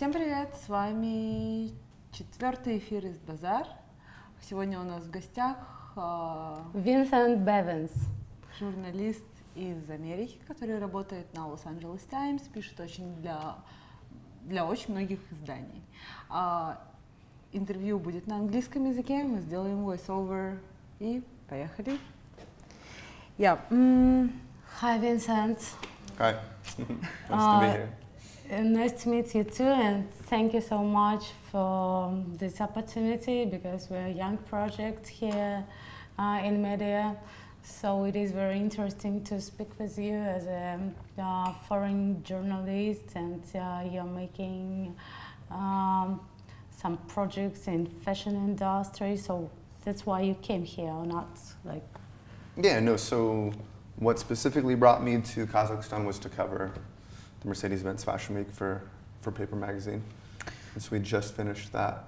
Всем привет, с вами четвертый эфир из «BAZAAR». Сегодня у нас в гостях Vincent Bevins, журналист из Америки, который работает на Los-Angeles Times, пишет для очень многих изданий. Интервью будет на английском языке, мы сделаем voice-over и поехали. Hi Vincent. Hi, nice to be here. Nice to meet you too, and thank you so much for this opportunity because we're a young project here in media. So it is very interesting to speak with you as a foreign journalist, and you're making some projects in fashion industry. So that's why you came here, or not like? Yeah, no, so what specifically brought me to Kazakhstan was to cover the Mercedes-Benz Fashion Week for Paper Magazine. And so we just finished that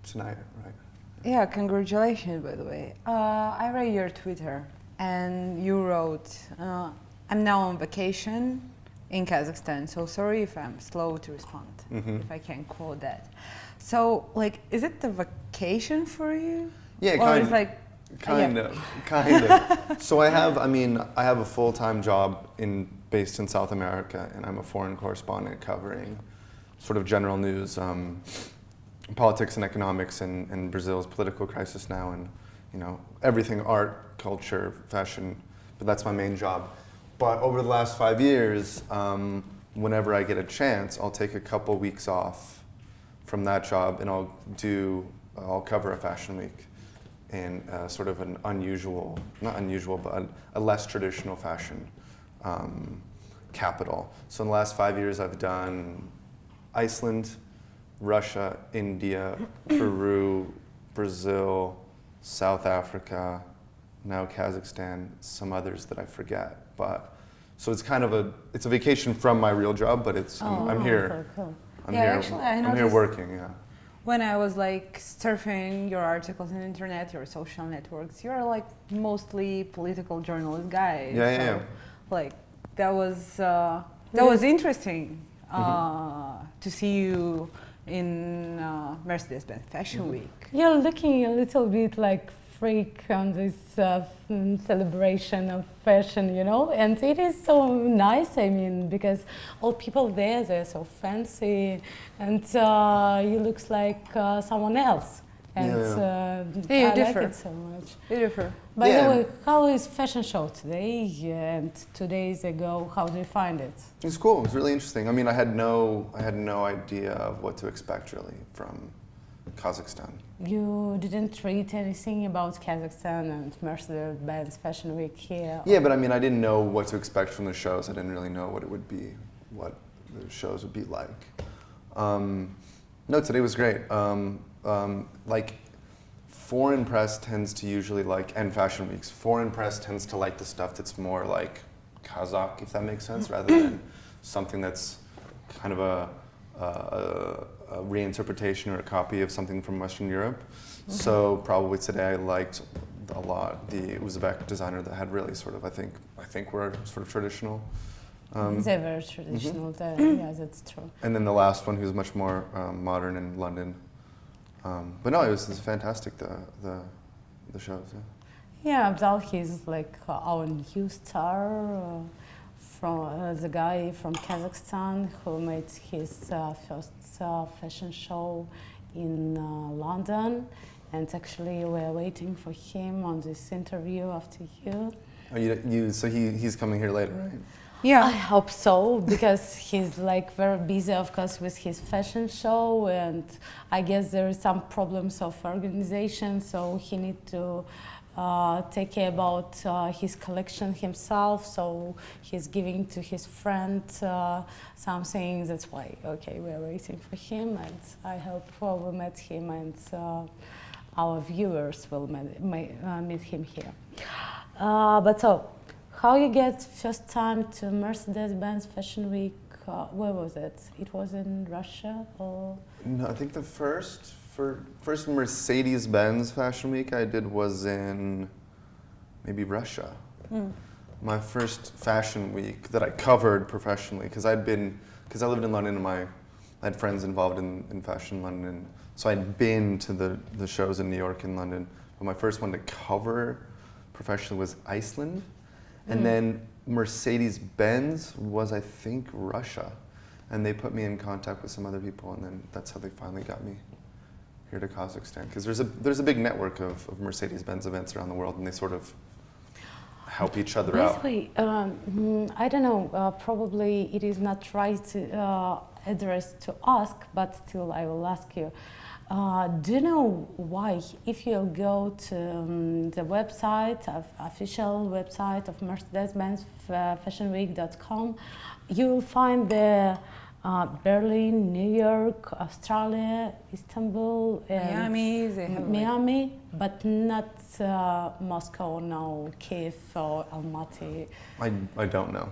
tonight, right? Yeah, congratulations, by the way. I read your Twitter, and you wrote, I'm now on vacation in Kazakhstan, so sorry if I'm slow to respond, if I can quote that. So, like, is it a vacation for you? Yeah, or it's like, kind of. So I have a full-time job based in South America, and I'm a foreign correspondent covering sort of general news, politics and economics, and Brazil's political crisis now, and everything, art, culture, fashion. But that's my main job. But over the last 5 years, whenever I get a chance, I'll take a couple weeks off from that job, and I'll cover a fashion week in sort of an not unusual, but a less traditional fashion capital. So in the last 5 years, I've done Iceland, Russia, India, Peru, Brazil, South Africa, now Kazakhstan, some others that I forget. But so it's kind of a vacation from my real job, but I'm here. Cool. I'm here working. Yeah. When I was like surfing your articles on the internet, your social networks, you're like mostly political journalist guy. Yeah. Like that was interesting to see you in Mercedes-Benz Fashion Week. You're looking a little bit like freak on this celebration of fashion, and it is so nice, because all people there, they're so fancy, and you looks like someone else, and you I differ. like it so much. You differ. By the way, how is fashion show today and 2 days ago? How do you find it? It's cool. It's really interesting. I had no idea of what to expect really from Kazakhstan. You didn't read anything about Kazakhstan and Mercedes-Benz Fashion Week here? Yeah, but I didn't know what to expect from the shows. I didn't really know what the shows would be like. No, today was great. Like, foreign press tends to usually and fashion weeks, foreign press tends to like the stuff that's more like Kazakh, if that makes sense, rather than something that's kind of a reinterpretation or a copy of something from Western Europe. So probably today I liked a lot the Uzbek designer that had really sort of, I think were sort of traditional. They're very traditional, yeah, that's true. And then the last one, who's much more modern in London. But no, it was fantastic, the shows. Yeah, Abdal, he's like our new star, from the guy from Kazakhstan who made his first fashion show in London, and actually we're waiting for him on this interview after you. Oh, so he's coming here later, right? Yeah, I hope so, because he's like very busy, of course, with his fashion show, and I guess there are some problems of organization, so he needs to take care about his collection himself, so he's giving to his friend something. That's why, we're waiting for him, and I hope we met him, and our viewers will meet him here. But so, how you get first time to Mercedes-Benz Fashion Week? Where was it? It was in Russia, or? No, I think the first Mercedes-Benz Fashion Week I did was in maybe Russia. My first fashion week that I covered professionally, because I lived in London in my I had friends involved in fashion in London. So I'd been to the shows in New York and London, but my first one to cover professionally was Iceland. And then Mercedes-Benz was, I think, Russia. And they put me in contact with some other people, and then that's how they finally got me here to Kazakhstan. Because there's a big network of Mercedes-Benz events around the world, and they sort of help each other out. Basically, I don't know, probably it is not right address to ask, but still I will ask you. Do you know why, if you go to the website, official website of Mercedes-Benz, fashionweek.com, you will find the Berlin, New York, Australia, Istanbul, and Miami, but not Moscow, no, Kiev or Almaty. I don't know,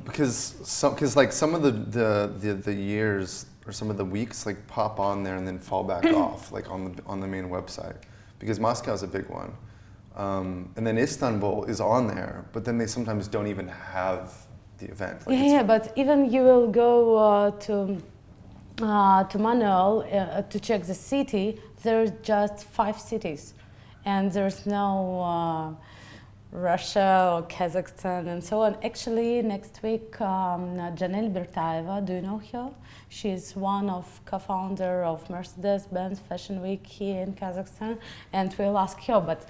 because like some of the years or some of the weeks like pop on there and then fall back off, like on the main website, because Moscow is a big one, and then Istanbul is on there, but then they sometimes don't even have the event. Like yeah, but even you will go to manual to check the city. There's just 5 cities, and there's no Russia or Kazakhstan and so on. Actually, next week, Janelle Bertaeva, do you know her? She's one of co-founder of Mercedes-Benz Fashion Week here in Kazakhstan, and we'll ask her. But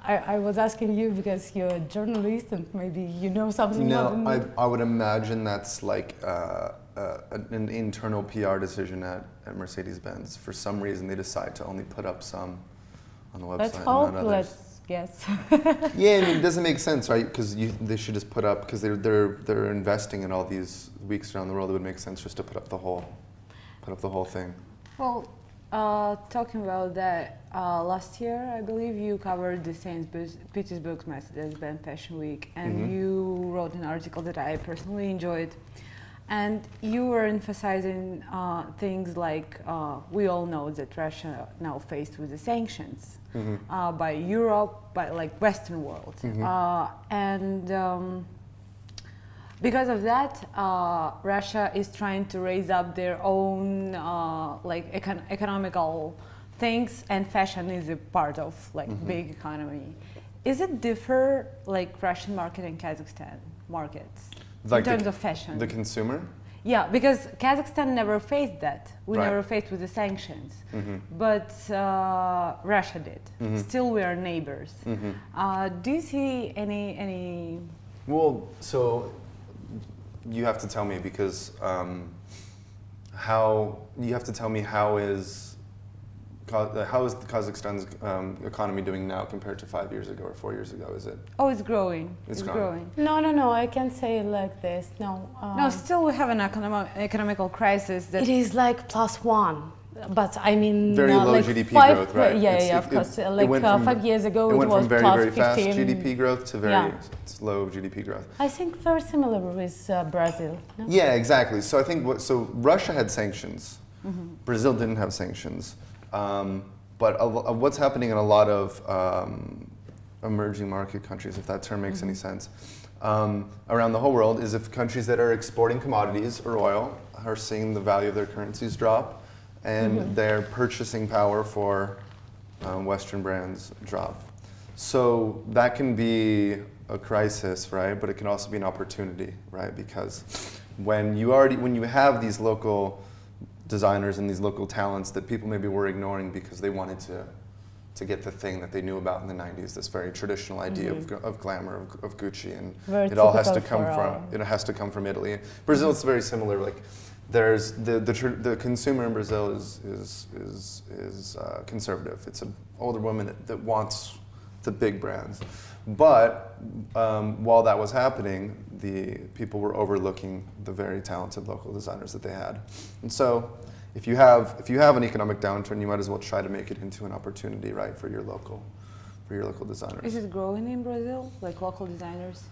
I was asking you because you're a journalist and maybe you know something. No, I would imagine that's like an internal PR decision at Mercedes-Benz. For some reason, they decide to only put up some on the website. Let's hope. And not others. Let's guess. Yeah, I mean, it doesn't make sense, right? Because they should just put up, because they're investing in all these weeks around the world. It would make sense just to put up the whole thing. Well, talking about that, last year I believe you covered the St. Petersburg Mercedes-Benz Fashion Week, and you wrote an article that I personally enjoyed. And you were emphasizing things like we all know that Russia now faced with the sanctions by Europe, by like Western world, and because of that, Russia is trying to raise up their own like economical things, and fashion is a part of like big economy. Is it differ like Russian market and Kazakhstan markets? Like in terms of fashion. The consumer? Yeah, because Kazakhstan never faced that. We Right. never faced with the sanctions. But Russia did. Still we are neighbors. Do you see any... Well, so you have to tell me, because how is Kazakhstan's economy doing now compared to 5 years ago or 4 years ago? Is it? Oh, it's growing. It's growing. No, I can't say it like this. No. No, still we have an economical crisis that... It is like +1. But I mean, very low like GDP 5, growth, right? Yeah, of course. It went from, 5 years ago, it went was from very, plus very 15. fast GDP growth to very Yeah. slow GDP growth. I think very similar with Brazil. No? Yeah, exactly. So I think Russia had sanctions. Brazil didn't have sanctions. But what's happening in a lot of emerging market countries, if that term makes any sense, around the whole world, is if countries that are exporting commodities or oil are seeing the value of their currencies drop, and their purchasing power for Western brands drop. So that can be a crisis, right? But it can also be an opportunity, right? Because when you have these local designers and these local talents that people maybe were ignoring because they wanted to get the thing that they knew about in the 90s, this very traditional idea of glamour, of Gucci, and very it all has to typical come from Italy. Brazil, it's very similar. Like there's the consumer in Brazil is conservative. It's an older woman that wants the big brands. But while that was happening, the people were overlooking the very talented local designers that they had. And so if you have an economic downturn, you might as well try to make it into an opportunity, right, for your local designers. Is it growing in Brazil, like local designers?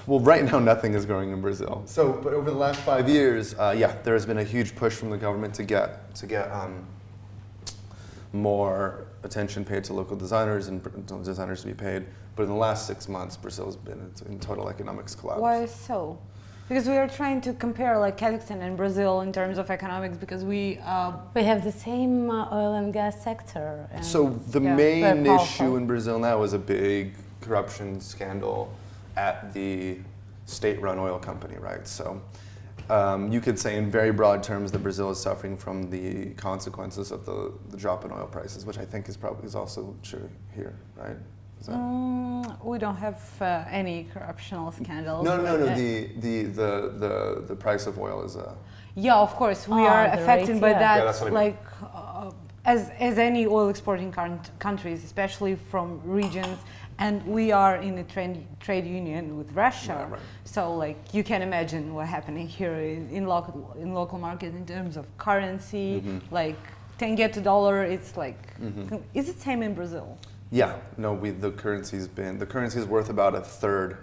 Well, right now nothing is growing in Brazil. So, but over the last 5 years, there has been a huge push from the government to get more attention paid to local designers and designers to be paid. But in the last 6 months, Brazil has been in total economics collapse. Why so? Because we are trying to compare like Kazakhstan and Brazil in terms of economics because we have the same oil and gas sector. And So the Yeah. main Very powerful. issue in Brazil now is a big corruption scandal at the state-run oil company, right? So you could say in very broad terms that Brazil is suffering from the consequences of the drop in oil prices, which I think is also true here, right? Is that- we don't have any corruptional scandals. No. but, The price of oil is yeah, of course, we Ah, are the affected rates, by yeah. that. Yeah, that's what I mean. Like as any oil exporting countries, especially from regions, and we are in a trade union with Russia. Right. So like you can imagine what happening here in local market in terms of currency. Like tenge to dollar, it's like is it same in Brazil? yeah. No, the currency is worth about a third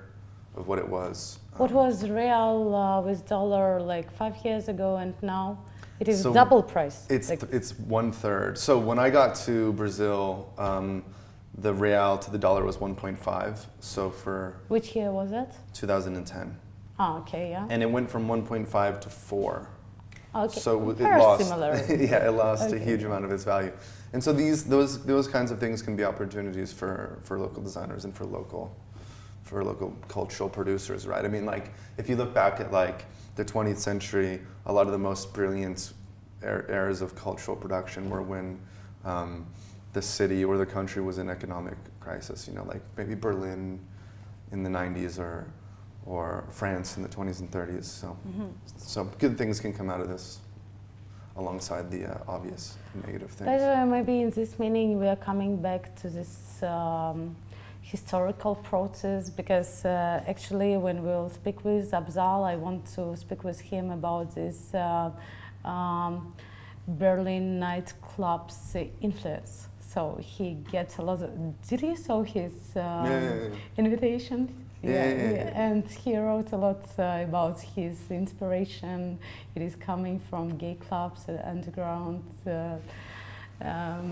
of what it was. What was real with dollar like 5 years ago, and now it is So double price? It's Like, it's 1/3. So when I got to Brazil, the real to the dollar was 1.5. So for which year was it? 2010, Ah, okay, yeah. and it went from 1.5 to 4. Okay, So it very lost. similar. Yeah, it lost a Okay. huge amount of its value. And so those kinds of things can be opportunities for local designers and for local cultural producers, right? I mean, like if you look back at like the 20th century, a lot of the most brilliant eras of cultural production were when the city or the country was in economic crisis. You know, like maybe Berlin in the 90s or France in the 20s and 30s. So good things can come out of this, alongside the obvious negative By things. the way, maybe in this meeting we are coming back to this historical process, because actually when we'll speak with Abzal, I want to speak with him about this Berlin nightclub's influence. So he gets a lot of. Did you saw his invitation? Yeah. And he wrote a lot about his inspiration. It is coming from gay clubs, underground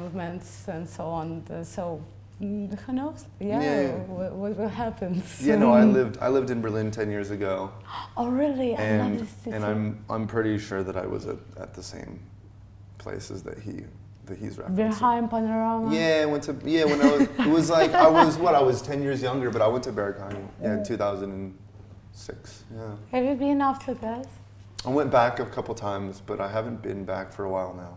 movements, and so on. So who knows? What will happen? Yeah, no, I lived in Berlin 10 years ago. Oh, really? I love And this city. and I'm pretty sure that I was at the same places that he's referencing. Bergheim Panorama. Yeah, I went to when I was it was like I was 10 years younger, but I went to Bergheim in 2006. Yeah. Have you been after that? I went back a couple times, but I haven't been back for a while now.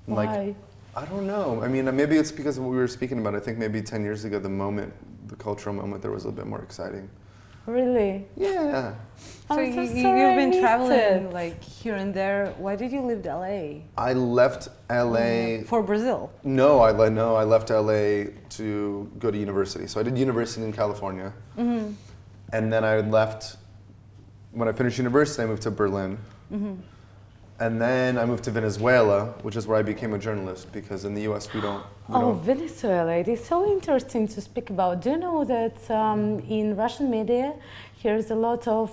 And Why? I don't know. I mean, maybe it's because of what we were speaking about. I think maybe 10 years ago, the cultural moment there was a bit more exciting. Really? Yeah. So I'm so you've sorry I been missed traveling it. like here and there. Why did you leave LA? I left LA. For Brazil. No, I left LA to go to university. So I did university in California. And then I left, when I finished university, I moved to Berlin. And then I moved to Venezuela, which is where I became a journalist, because in the US we don't. Venezuela. It is so interesting to speak about. Do you know that in Russian media, here's a lot of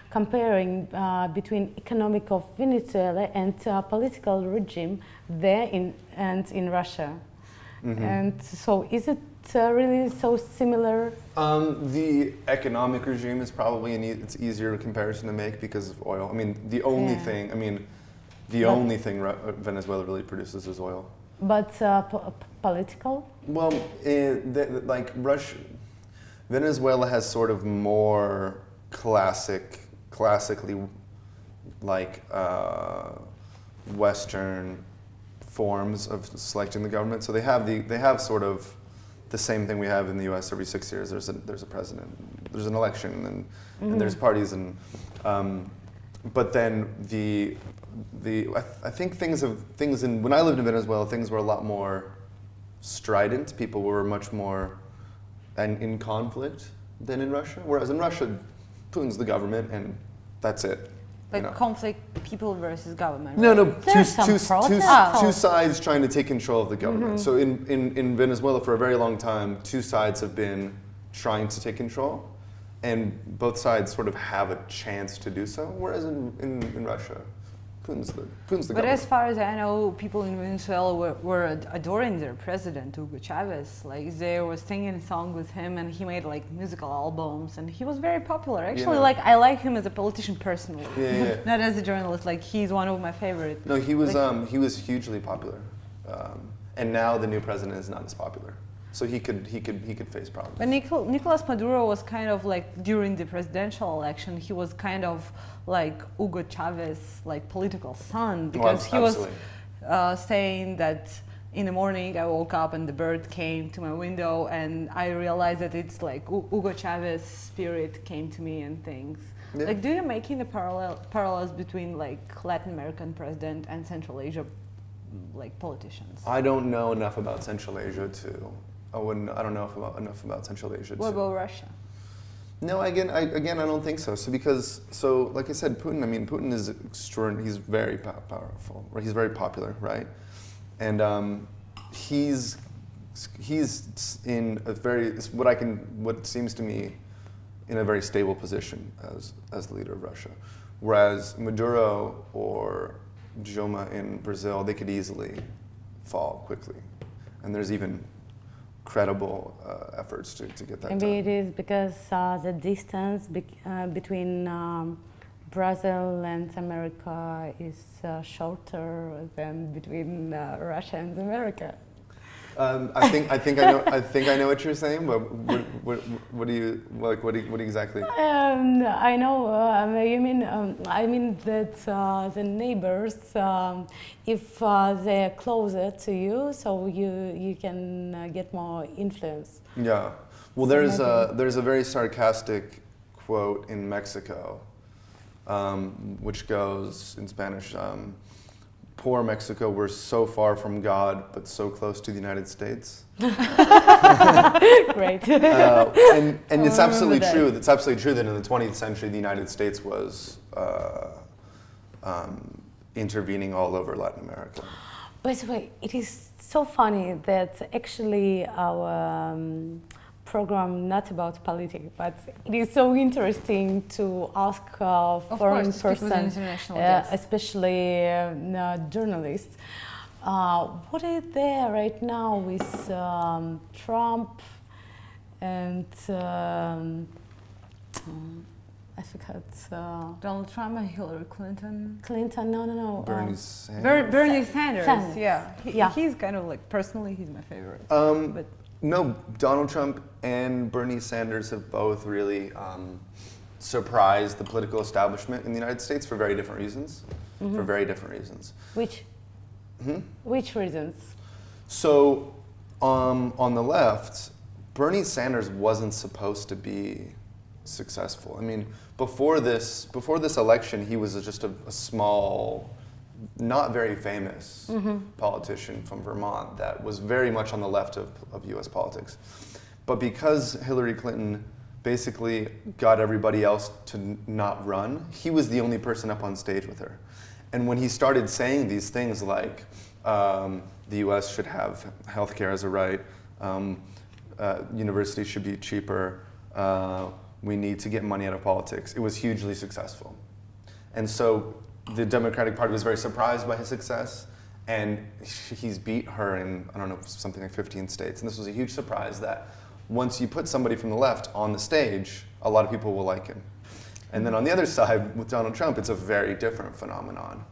comparing between economic of Venezuela and political regime there in Russia. And so is it really so similar? The economic regime is probably it's easier comparison to make because of oil. I mean, the only thing Venezuela really produces is oil. But political? Well, like Venezuela has sort of more classically like Western forms of selecting the government. So they have sort of the same thing we have in the U.S. every 6 years. There's a president, there's an election, and there's parties, and but then I think things in when I lived in Venezuela, things were a lot more strident. People were much more in conflict than in Russia. Whereas in Russia, Putin's the government, and that's it. Like conflict, people versus government. No, protests. two sides trying to take control of the government. So in Venezuela, for a very long time, two sides have been trying to take control, and both sides sort of have a chance to do so. Whereas in Russia, Putin's the But government. as far as I know, people in Venezuela were adoring their president, Hugo Chavez. Like, they were singing a song with him, and he made like musical albums, and he was very popular. Actually, know. like, I like him as a politician personally, Yeah. not as a journalist. Like, he's one of my favorites. No, he was hugely popular, and now the new president is not as popular, so he could face problems. But Nicolas Maduro was kind of like, during the presidential election, he was kind of like Hugo Chavez, like political son, because he was saying that in the morning I woke up and the bird came to my window and I realized that it's like Hugo Chavez spirit came to me and things. Yeah. Like, do you make any parallels between like Latin American president and Central Asia, like politicians? I don't know enough about Central Asia I don't know enough about Central Asia. What about Russia? No, again, I don't think so. So like I said, Putin is extraordinary. He's very powerful, right? He's very popular, right? And he's in a what seems to me in a very stable position as the leader of Russia, whereas Maduro or Dilma in Brazil, they could easily fall quickly, and there's even credible efforts to get that Maybe done. it is because the distance between Brazil and America is shorter than between Russia and America. I think I know what you're saying, but what do you like? What exactly? I know. You mean? I mean that the neighbors, if they're closer to you, so you can get more influence. Yeah. Well, there's a very sarcastic quote in Mexico, which goes in Spanish. Poor Mexico, we're so far from God, but so close to the United States. Great. And it's absolutely that. true. It's absolutely true that in the 20th century, the United States was intervening all over Latin America. By the way, it is so funny that actually our program not about politics, but it is so interesting to ask foreign person, especially journalists. What is there right now with Trump and I forgot Donald Trump and Hillary Clinton. Clinton? No. Bernie Sanders. Bernie Sanders. Sanders. Yeah. He's kind of like, personally, he's my favorite. But No, Donald Trump and Bernie Sanders have both really surprised the political establishment in the United States for very different reasons. Mm-hmm. For very different reasons. Which reasons? So, on the left, Bernie Sanders wasn't supposed to be successful. I mean, before this election, he was just a small, not very famous politician from Vermont that was very much on the left of US politics. But because Hillary Clinton basically got everybody else to not run, he was the only person up on stage with her. And when he started saying these things like the US should have healthcare as a right, universities should be cheaper, we need to get money out of politics, it was hugely successful. And so the Democratic Party was very surprised by his success, and he's beat her in, I don't know, something like 15 states. And this was a huge surprise that once you put somebody from the left on the stage, a lot of people will like him. And then on the other side, with Donald Trump, it's a very different phenomenon.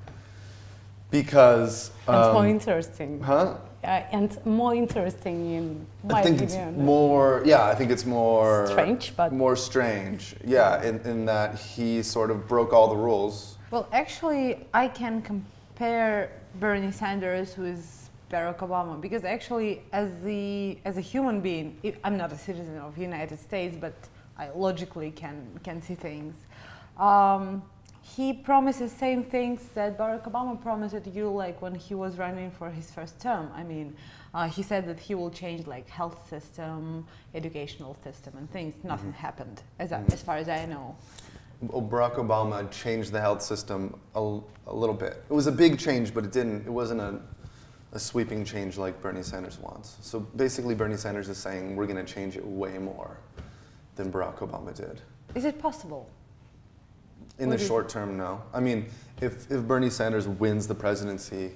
Because... and more interesting. Huh? And more interesting in my I think opinion. it's more, I think it's more... strange, but... More strange, in that he sort of broke all the rules. Well, actually, I can compare Bernie Sanders with Barack Obama because actually, as a human being, I'm not a citizen of the United States, but I logically can see things. He promises same things that Barack Obama promised you, like when he was running for his first term. I mean, he said that he will change like health system, educational system, and things. Nothing happened, as far as I know. Well, Barack Obama changed the health system a little bit. It was a big change, but it wasn't a sweeping change like Bernie Sanders wants. So basically Bernie Sanders is saying we're going to change it way more than Barack Obama did. Is it possible? In the short term, no. I mean, if Bernie Sanders wins the presidency,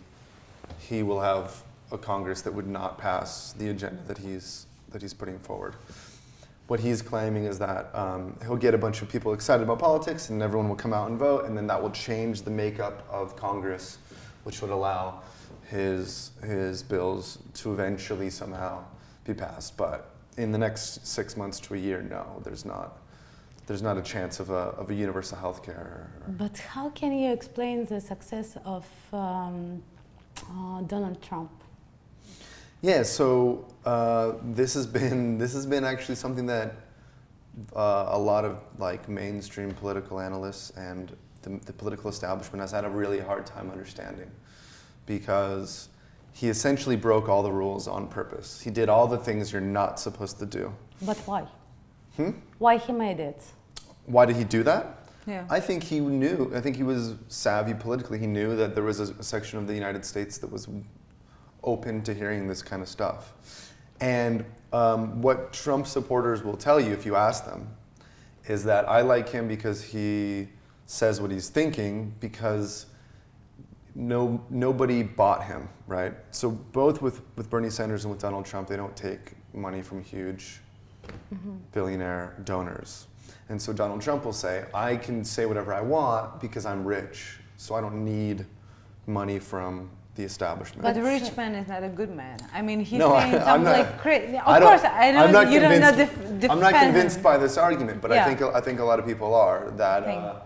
he will have a Congress that would not pass the agenda that he's putting forward. What he's claiming is that he'll get a bunch of people excited about politics and everyone will come out and vote, and then that will change the makeup of Congress, which would allow his bills to eventually somehow be passed. But in the next 6 months to a year, no, there's not a chance of a universal health care. But how can you explain the success of Donald Trump? Yeah, so this has been actually something that a lot of like mainstream political analysts and the political establishment has had a really hard time understanding, because he essentially broke all the rules on purpose. He did all the things you're not supposed to do. But why? Why he made it? Why did he do that? Yeah. I think he knew. I think he was savvy politically. He knew that there was a section of the United States that was open to hearing this kind of stuff. And what Trump supporters will tell you if you ask them is that I like him because he says what he's thinking, because nobody bought him, right? So both with Bernie Sanders and with Donald Trump, they don't take money from huge billionaire donors. And so Donald Trump will say, I can say whatever I want because I'm rich, so I don't need money from the establishment. But a rich man is not a good man. I mean, he's No, saying I'm something not- like crazy. Of course, I know I'm not you don't know convinced- I'm not convinced by this argument, but Yeah. I think a lot of people are. That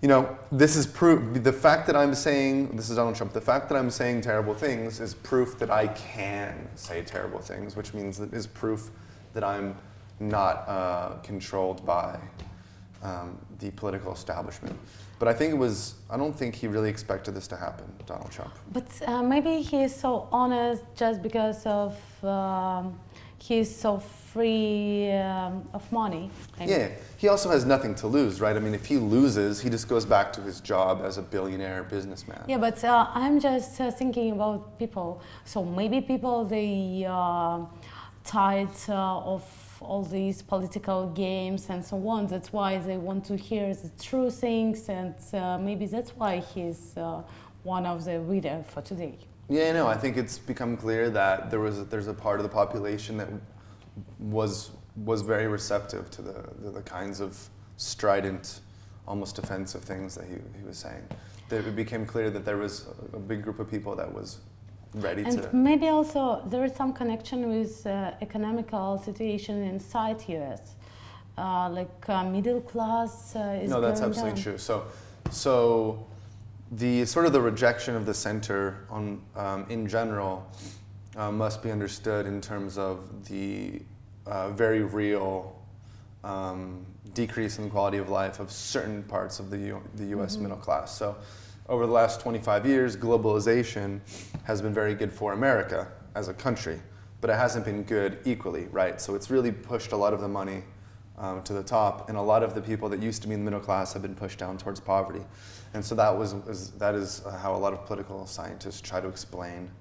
you know, this is proof. The fact that I'm saying, this is Donald Trump, the fact that I'm saying terrible things is proof that I can say terrible things, which means that is proof that I'm not controlled by the political establishment. But I don't think he really expected this to happen, Donald Trump. But maybe he is so honest just because of he's so free of money. Yeah, he also has nothing to lose, right? I mean, if he loses, he just goes back to his job as a billionaire businessman. Yeah, but I'm just thinking about people. So maybe people, they tired of all these political games and so on. That's why they want to hear the true things, and maybe that's why he's one of the leader for today. Yeah, no, I think it's become clear that there's a part of the population that was very receptive to the kinds of strident, almost offensive things that he was saying. That it became clear that there was a big group of people that was ready and to. Maybe also there is some connection with economical situation inside US, like middle class is No, that's going absolutely down. true. So the sort of the rejection of the center on in general must be understood in terms of the very real decrease in the quality of life of certain parts of the U.S. middle class. So over the last 25 years, globalization has been very good for America as a country, but it hasn't been good equally, right? So it's really pushed a lot of the money to the top, and a lot of the people that used to be in the middle class have been pushed down towards poverty. And so that is how a lot of political scientists try to explain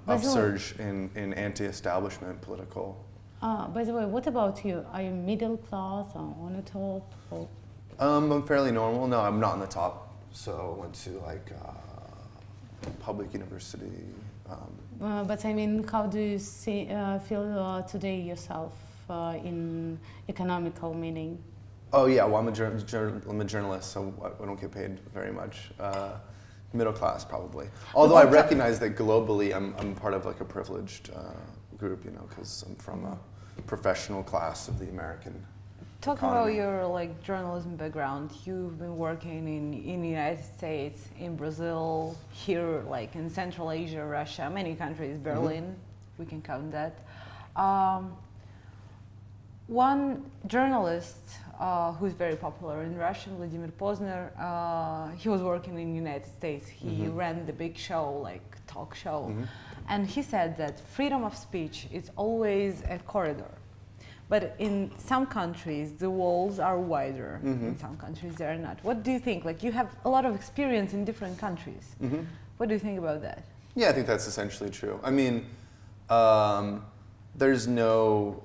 upsurge in anti-establishment political. By the way, what about you? Are you middle class or on the top? Or? I'm fairly normal. No, I'm not on the top. So I went to like public university. But I mean, how do you feel today yourself in economical meaning? Oh yeah, well I'm a journalist, so I don't get paid very much. Middle class probably. Although I recognize that globally I'm part of like a privileged group, you know, because I'm from a professional class of the American Talking economy. about your like journalism background, you've been working in the United States, in Brazil, here, like in Central Asia, Russia, many countries, Berlin, we can count that. One journalist who's very popular in Russia, Vladimir Pozner, he was working in the United States. He ran the big show, like talk show. And he said that freedom of speech is always a corridor. But in some countries, the walls are wider. In some countries, they are not. What do you think? Like, you have a lot of experience in different countries. What do you think about that? Yeah, I think that's essentially true. I mean, there's no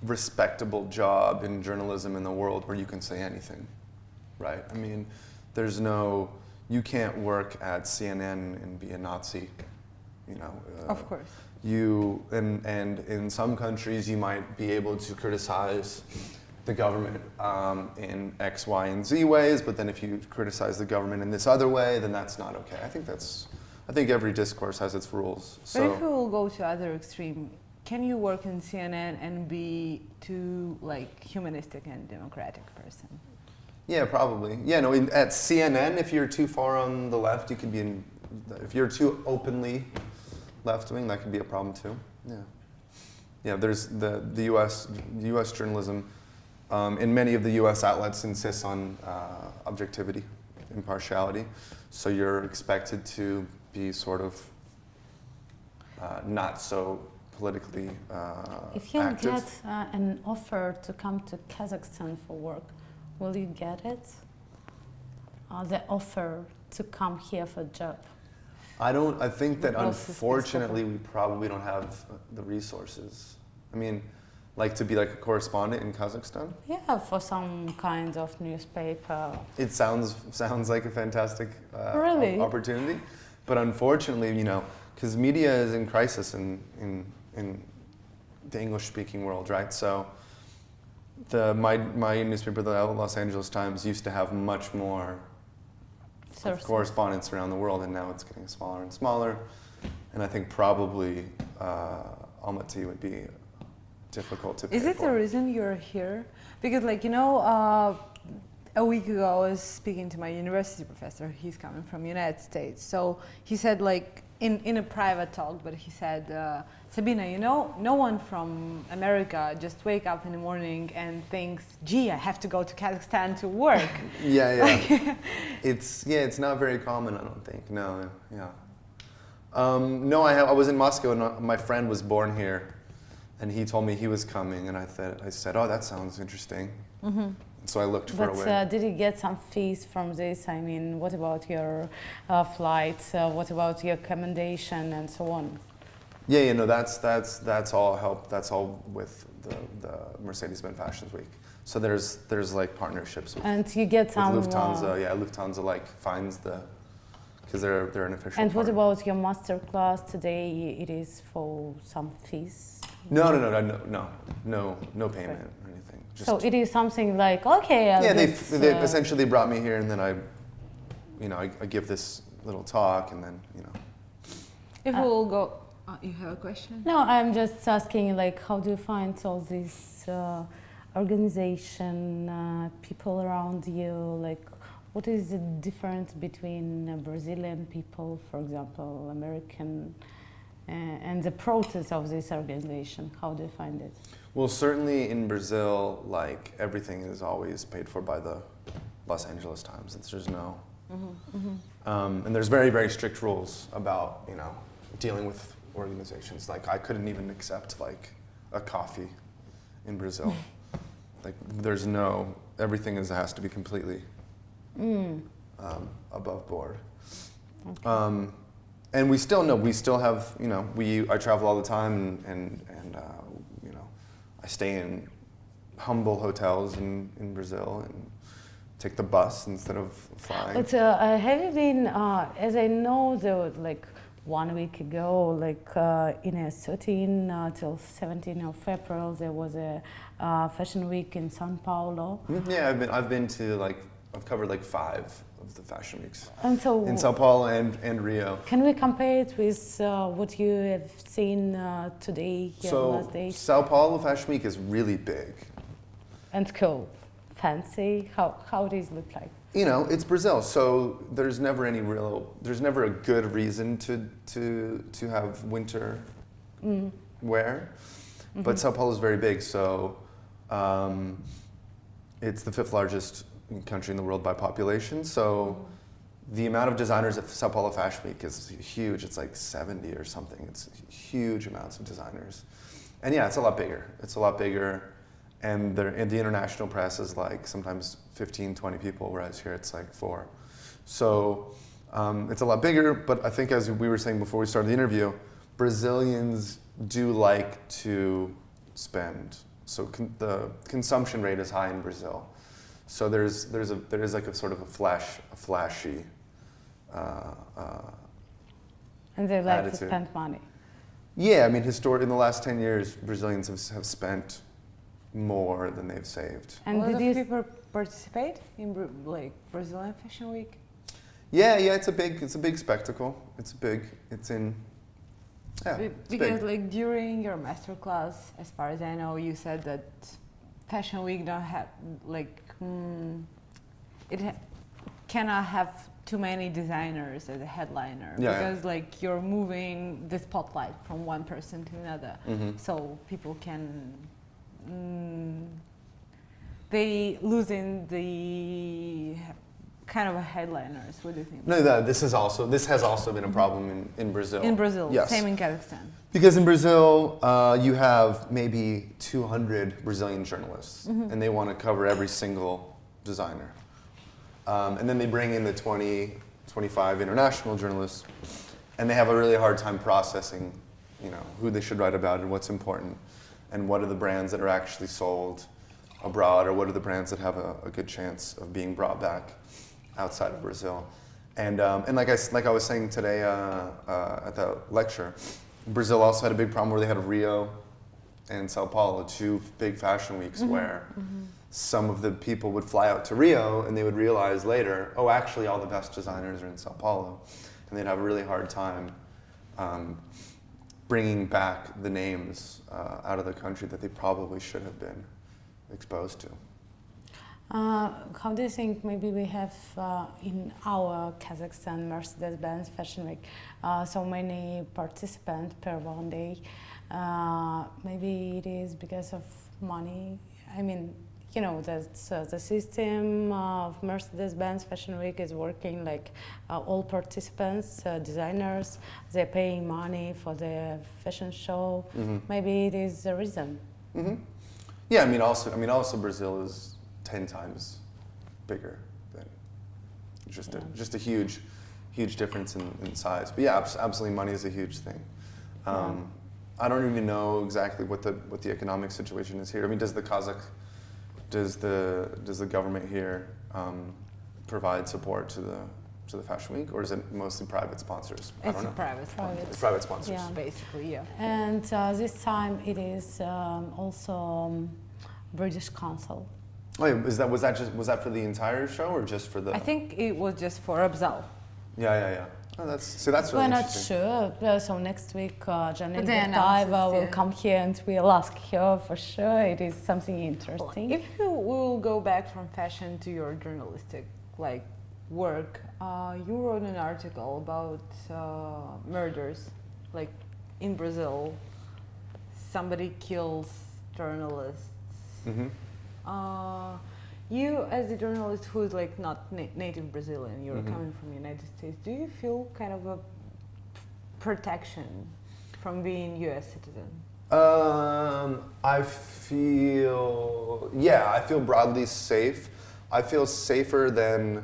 respectable job in journalism in the world where you can say anything, right? I mean, you can't work at CNN and be a Nazi, you know. Of course. And in some countries you might be able to criticize the government in X, Y, and Z ways, but then if you criticize the government in this other way, then that's not okay. I think every discourse has its rules. But if we will go to other extreme, can you work in CNN and be too like humanistic and democratic person? Yeah, probably. Yeah, no. At CNN, if you're too far on the left, you could be in. If you're too openly left-wing, that could be a problem too. Yeah. Yeah. There's the U.S. journalism. In many of the U.S. outlets insists on objectivity, impartiality. So you're expected to be sort of not so politically If you active. get an offer to come to Kazakhstan for work, will you get it? The offer to come here for a job. I think that The process is unfortunately we probably don't have the resources. I mean, like to be like a correspondent in Kazakhstan. Yeah, for some kind of newspaper. It sounds like a fantastic Really? opportunity, but unfortunately, you know, because media is in crisis in the English-speaking world, right? So, my newspaper, the Los Angeles Times, used to have much more correspondents around the world, and now it's getting smaller and smaller. And I think probably Almaty would be difficult to pay Is it for. the reason you're here? Because like, you know, a week ago I was speaking to my university professor. He's coming from United States. So he said like, in a private talk, but he said, Sabina, you know, no one from America just wake up in the morning and thinks, gee, I have to go to Kazakhstan to work. Yeah. It's not very common, I don't think. No, yeah. No, I was in Moscow and my friend was born here. And he told me he was coming, and I said, oh, that sounds interesting. Mm-hmm. So I looked for a way. But did you get some fees from this? I mean, what about your flights? What about your accommodation and so on? Yeah, no, that's all help. That's all with the Mercedes-Benz Fashions Week. So there's like partnerships with, and you get some Lufthansa. Yeah, Lufthansa like finds because they're an official. And what partner. about your master class today? It is for some fees. No payment or anything. Just, so it is something like, okay, they essentially brought me here, and then I give this little talk, and then If we'll go, you have a question? No, I'm just asking, like, how do you find all this organization, people around you, like, what is the difference between Brazilian people, for example, American, and the process of this organization? How do you find it? Well, certainly in Brazil, like everything is always paid for by the Los Angeles Times. There's no, and there's very, very strict rules about dealing with organizations. Like I couldn't even accept like a coffee in Brazil. Like there's no, everything has to be completely above board. Okay. And we still have, I travel all the time and I stay in humble hotels in Brazil and take the bus instead of flying. But have you been, as I know, there was like 1 week ago, like in 13 till 17 of April, there was a fashion week in São Paulo. Yeah, I've covered like 5 of the fashion weeks. And so in Sao Paulo and Rio. Can we compare it with what you have seen today here last days? Sao Paulo Fashion Week is really big. And cool, fancy. How it is look like? It's Brazil, so there's never a good reason to have winter wear. But Sao Paulo is very big, so it's the 5th largest country in the world by population. So the amount of designers at Sao Paulo Fashion Week is huge. It's like 70 or something. It's huge amounts of designers. And yeah, it's a lot bigger. And the international press is like sometimes 15, 20 people, whereas here it's like 4. So it's a lot bigger, but I think as we were saying before we started the interview, Brazilians do like to spend So the consumption rate is high in Brazil. So there is like a sort of a flashy And they like attitude. to spend money. Yeah, I mean, in the last 10 years, Brazilians have spent more than they've saved. And a lot did of you people participate in like Brazilian Fashion Week. Yeah, it's a big spectacle. It's Because big. like during your masterclass, as far as I know, you said that Fashion Week don't have like cannot have too many designers as a headliner because like you're moving the spotlight from one person to another, so people can they losing the kind of a headliners. What do you think? No, this has also been a problem in Brazil. In Brazil, yes. same in Kazakhstan. Because in Brazil, you have maybe 200 Brazilian journalists, and they want to cover every single designer. And then they bring in the 20, 25 international journalists, and they have a really hard time processing, who they should write about and what's important, and what are the brands that are actually sold abroad, or what are the brands that have a good chance of being brought back outside of Brazil. And like I was saying today at the lecture, Brazil also had a big problem where they had Rio and Sao Paulo, two big fashion weeks where some of the people would fly out to Rio and they would realize later, oh, actually all the best designers are in Sao Paulo. And they'd have a really hard time bringing back the names out of the country that they probably should have been exposed to. How do you think maybe we have in our Kazakhstan Mercedes-Benz Fashion Week so many participants per one day? Maybe it is because of money. I mean, the system of Mercedes-Benz Fashion Week is working like all participants, designers, they're paying money for the fashion show. Maybe it is the reason. Yeah, I mean, also Brazil is 10 times bigger than just a huge difference in size. But yeah, absolutely, money is a huge thing. I don't even know exactly what the economic situation is here. I mean, does the government here provide support to the Fashion Week, or is it mostly private sponsors? I don't know. Private sponsors. It's private sponsors. Yeah. Basically, yeah. And this time it is also British Council. Oh, yeah, was that for the entire show or just for the? I think it was just for Abzal. Yeah. Oh, that's really We're not interesting. sure. So next week, Janine they announced Bertaeva will it, yeah. come here and we'll ask her for sure. It is something interesting. If you will go back from fashion to your journalistic work, you wrote an article about murders, like in Brazil, somebody kills journalists. You, as a journalist who is not native Brazilian, you're coming from the United States, do you feel kind of a protection from being U.S. citizen? I feel broadly safe. I feel safer than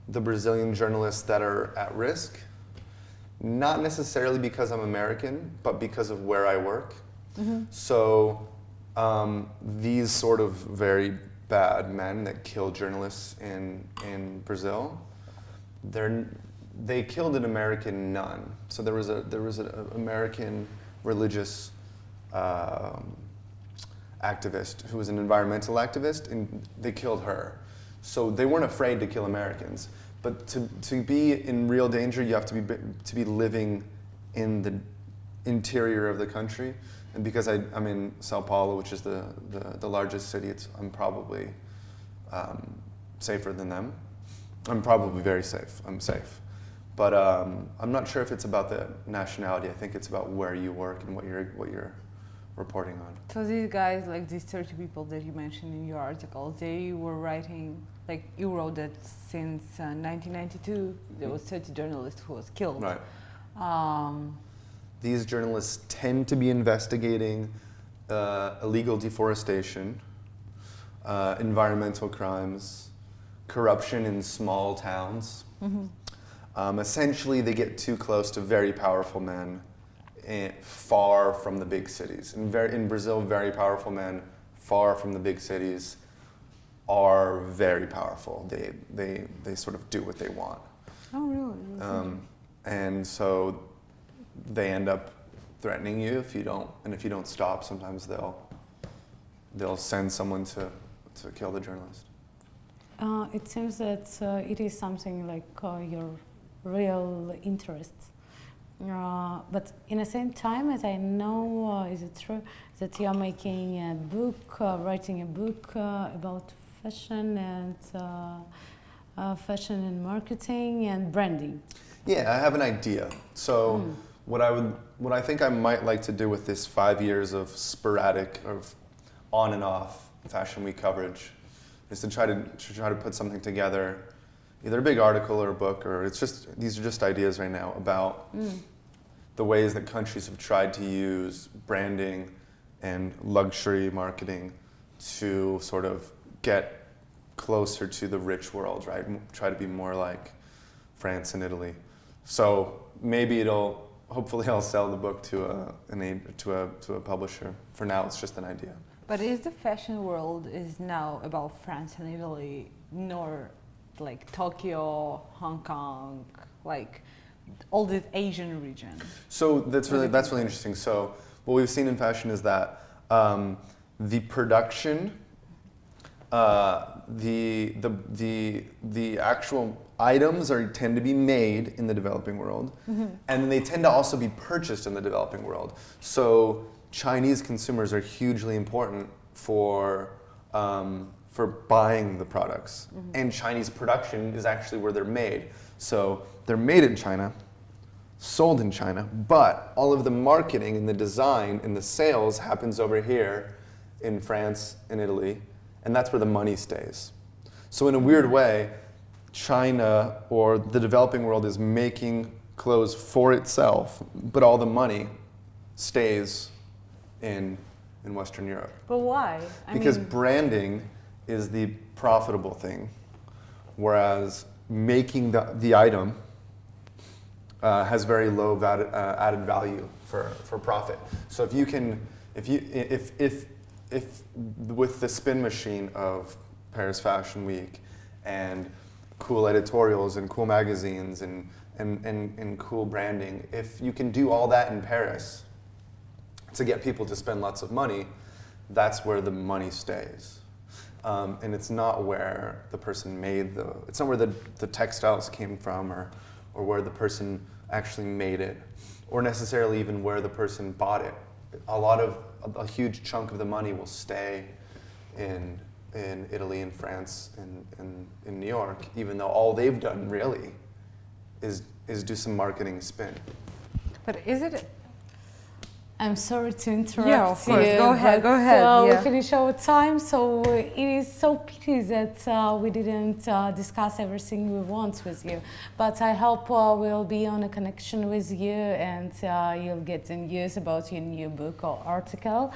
the Brazilian journalists that are at risk. Not necessarily because I'm American, but because of where I work. So these sort of very bad men that kill journalists in Brazil, they killed an American nun. So there was an American religious activist who was an environmental activist, and they killed her. So they weren't afraid to kill Americans. But to be in real danger, you have to be living in the interior of the country. And because I'm in Sao Paulo, which is the largest city, I'm probably safer than them. I'm probably very safe. I'm safe. But I'm not sure if it's about the nationality. I think it's about where you work and what you're reporting on. So these guys, these 30 people that you mentioned in your article, they were writing, you wrote that since 1992, there was 30 journalists who was killed. Right. These journalists tend to be investigating illegal deforestation, environmental crimes, corruption in small towns. Essentially, they get too close to very powerful men far from the big cities. In Brazil, very powerful men far from the big cities are very powerful. They sort of do what they want. Oh, really? And so they end up threatening you if you don't stop. Sometimes they'll send someone to kill the journalist. It seems that it is something like your real interest. But in the same time, as I know, is it true that you are making a book, writing a book about fashion and marketing and branding? Yeah, I have an idea. So what I think I might like to do with this 5 years of sporadic, of on and off Fashion Week coverage, is to try to put something together, either a big article or a book, or these are just ideas right now about the ways that countries have tried to use branding and luxury marketing to sort of get closer to the rich world, right? Try to be more like France and Italy. So maybe hopefully I'll sell the book to a publisher. For now, it's just an idea. But is the fashion world is now about France and Italy, nor like Tokyo, Hong Kong, like all this Asian region? So that's really interesting. So what we've seen in fashion is that the production, the actual items tend to be made in the developing world, and they tend to also be purchased in the developing world. So Chinese consumers are hugely important for buying the products, and Chinese production is actually where they're made. So they're made in China, sold in China, but all of the marketing and the design and the sales happens over here in France and Italy, and that's where the money stays. So in a weird way, China or the developing world is making clothes for itself, but all the money stays in Western Europe. But why? Because branding is the profitable thing, whereas making the item has very low added value for profit. So if with the spin machine of Paris Fashion Week and cool editorials and cool magazines and cool branding, if you can do all that in Paris to get people to spend lots of money, that's where the money stays. And it's not where the person it's not where the textiles came from or where the person actually made it, or necessarily even where the person bought it. A huge chunk of the money will stay in Italy and France and in New York, even though all they've done really is do some marketing spin. But is it? I'm sorry to interrupt. Yeah, of course. You, Go ahead. We finish our time, so it is so pity that we didn't discuss everything we want with you. But I hope we'll be on a connection with you, and you'll get the news about your new book or article.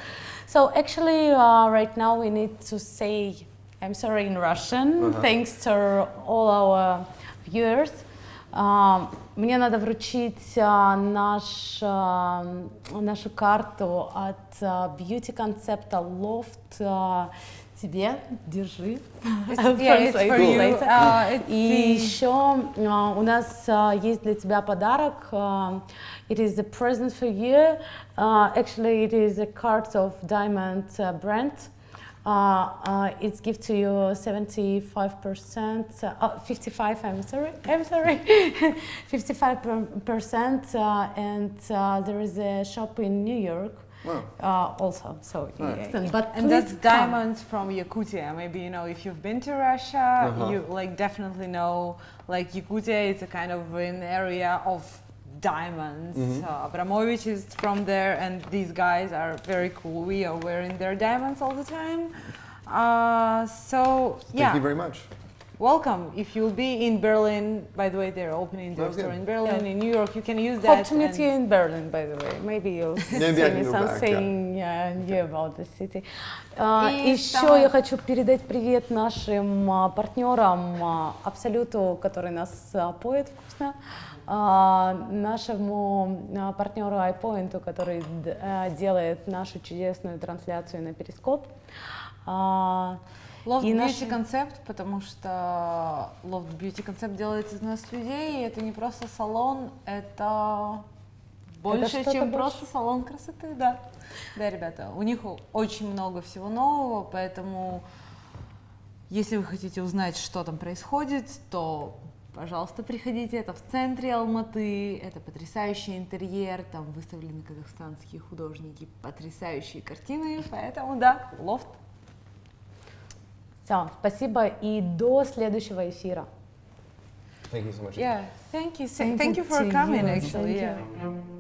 So actually, right now we need to say, I'm sorry in Russian, thanks to all our viewers. Мне надо вручить нашу карту от бьюти-концепта Loft тебе. Держи. И еще у нас есть для тебя подарок. It is a present for you. Actually, it is a card of Diamond brand. It's give to you 75%, 55, I'm sorry, 55%, and there is a shop in New York. Wow. Also, so right. but and that's diamonds from Yakutia. Maybe if you've been to Russia, you definitely know Yakutia is a kind of an area of diamonds. Abramovich is from there, and these guys are very cool. We are wearing their diamonds all the time. Thank you very much. Welcome. If you'll be in Berlin, by the way, they're opening their store in Berlin, in New York, you can use that. Hope to meet you in Berlin, by the way. Maybe you'll say me something new about the city. Еще я хочу передать привет нашим партнерам Абсолюту, который нас поет вкусно, нашему партнеру iPoint, который делает нашу чудесную трансляцию на Перископ. Loft И Beauty наши- концепт, потому что Loft Beauty концепт делает из нас людей, и это не просто салон, это больше, что-то чем больше. просто салон красоты, да. Да, ребята, у них очень много всего нового, поэтому если вы хотите узнать, что там происходит, то, пожалуйста, приходите. Это в центре Алматы, это потрясающий интерьер, там выставлены казахстанские художники, потрясающие картины, поэтому, да, лофт. Все, спасибо и до следующего эфира. Thank you so much. Yeah, thank you. Thank Thank you you for to coming, you. actually. Thank Yeah.